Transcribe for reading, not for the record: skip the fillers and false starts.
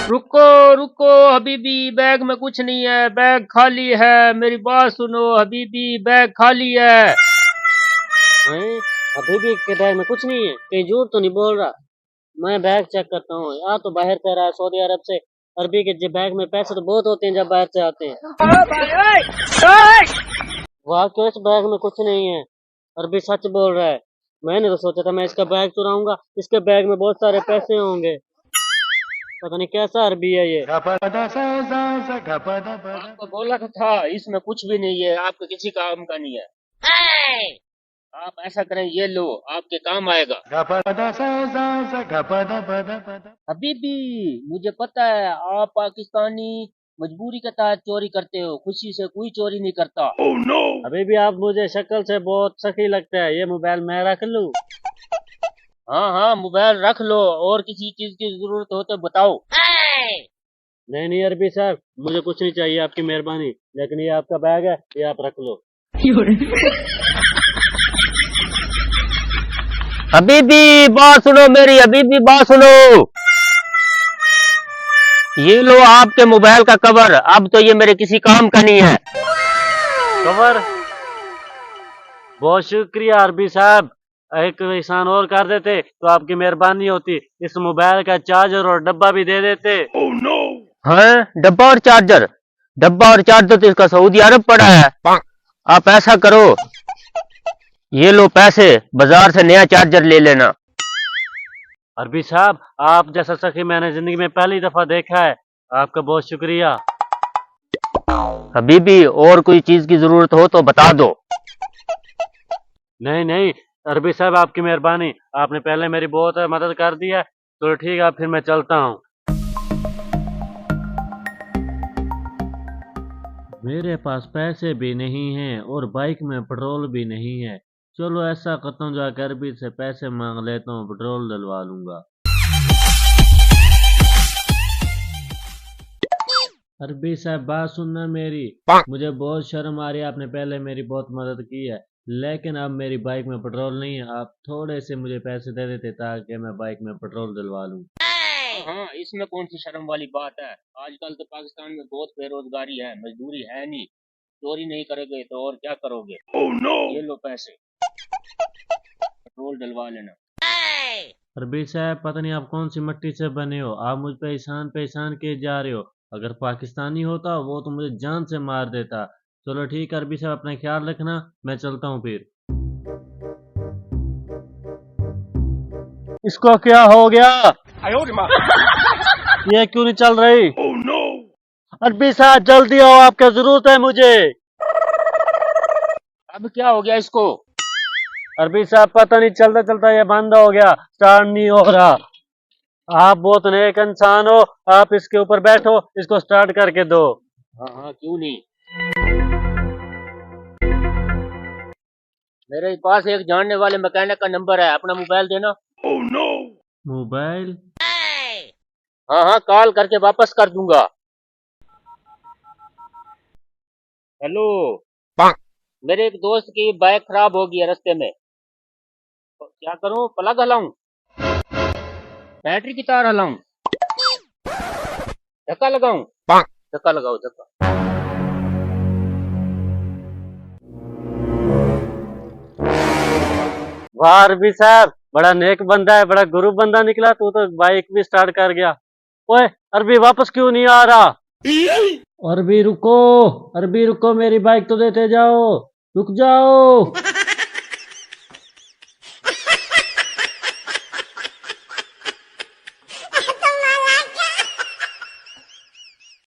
रुको रुको हबीबी, बैग में कुछ नहीं है, बैग खाली है। मेरी बात सुनो हबीबी, बैग खाली है। हैं? हबीबी के बैग में कुछ नहीं है? कहीं झूठ तो नहीं बोल रहा? मैं बैग चेक करता हूँ। यहाँ तो बाहर से रहा सऊदी अरब से। अरबी के बैग में पैसे तो बहुत होते हैं जब बाहर से आते हैं। वाह, क्यों इस बैग में कुछ नहीं है? अरबी सच बोल रहा है। मैंने तो सोचा था मैं इसका बैग चुराऊंगा, इसके बैग में बहुत सारे पैसे होंगे। पता नहीं कैसा अरबी है ये। आपको बोला तो था इसमें कुछ भी नहीं है, आपके किसी काम का नहीं है। आप ऐसा करें, ये लो, आपके काम आएगा। हबीबी, मुझे पता है आप पाकिस्तानी मजबूरी के तहत चोरी करते हो, खुशी से कोई चोरी नहीं करता। हबीबी, आप मुझे शक्ल से बहुत सखी लगता है। ये मोबाइल मैं रख लूं? हाँ हाँ, मोबाइल रख लो, और किसी चीज की जरूरत हो तो बताओ। नहीं नहीं अरबी साहब, मुझे कुछ नहीं चाहिए, आपकी मेहरबानी। लेकिन ये आपका बैग है, ये आप रख लो। हबीबी बात सुनो मेरी, हबीबी बात सुनो। ये लो आपके मोबाइल का कवर, अब तो ये मेरे किसी काम का नहीं है। कवर? बहुत शुक्रिया अरबी साहब। एक एहसान और कर देते तो आपकी मेहरबानी होती। इस मोबाइल का चार्जर और डब्बा भी दे देते। हाँ, डब्बा और चार्जर? डब्बा और चार्जर तो इसका सऊदी अरब पड़ा है। आप ऐसा करो, ये लो पैसे, बाजार से नया चार्जर ले लेना। अरबी साहब, आप जैसा सखी मैंने जिंदगी में पहली दफा देखा है। आपका बहुत शुक्रिया। हबीबी, और कोई चीज की जरूरत हो तो बता दो। नहीं नहीं अरबी साहब, आपकी मेहरबानी। आपने पहले मेरी बहुत मदद कर दी है। तो ठीक है, फिर मैं चलता हूँ। मेरे पास पैसे भी नहीं हैं और बाइक में पेट्रोल भी नहीं है। चलो ऐसा करता हूँ, जाकर अरबी से पैसे मांग लेता हूँ, पेट्रोल डलवा लूंगा। अरबी साहब, बात सुनना मेरी। मुझे बहुत शर्म आ रही है, आपने पहले मेरी बहुत मदद की है, लेकिन अब मेरी बाइक में पेट्रोल नहीं है। आप थोड़े से मुझे पैसे दे देते ताकि मैं बाइक में पेट्रोल डलवा लूं। हाँ, इसमें कौन सी शर्म वाली बात है। आजकल तो पाकिस्तान में बहुत बेरोजगारी है, मजदूरी है नहीं। चोरी नहीं करोगे तो और क्या करोगे। ये लो पैसे, पेट्रोल डलवा लेना। अरबी साहब, पता नहीं आप कौन सी मिट्टी से बने हो। आप मुझ पे एहसान किए जा रहे हो। अगर पाकिस्तानी होता वो तो मुझे जान से मार देता। चलो ठीक है अरबी साहब, अपना ख्याल रखना। मैं चलता हूँ फिर। इसको क्या हो गया? ये क्यों नहीं चल रही? अरबी साहब जल्दी आओ, आपकी जरूरत है मुझे। अब क्या हो गया इसको? अरबी साहब, पता नहीं, चलता चलता ये बंद हो गया, स्टार्ट नहीं हो रहा। आप बहुत नेक इंसान हो, आप इसके ऊपर बैठो, इसको स्टार्ट करके दो। हाँ हाँ, क्यों नहीं। मेरे पास एक जानने वाले मैकेनिक का नंबर है, अपना मोबाइल देना। मोबाइल? हाँ हाँ, कॉल करके वापस कर दूंगा। हेलो, मेरे एक दोस्त की बाइक खराब हो गई है रास्ते में, तो क्या करूं? प्लग हलाऊं, बैटरी की तार हलाऊं, धक्का लगाऊं? धक्का लगाओ, धक्का। वाह अरबी साहब, बड़ा नेक बंदा है, बड़ा गुरु बंदा निकला। तू तो बाइक भी स्टार्ट कर गया। ओए अरबी, वापस क्यों नहीं आ रहा? अरबी रुको, अरबी रुको, मेरी बाइक तो देते जाओ, रुक जाओ।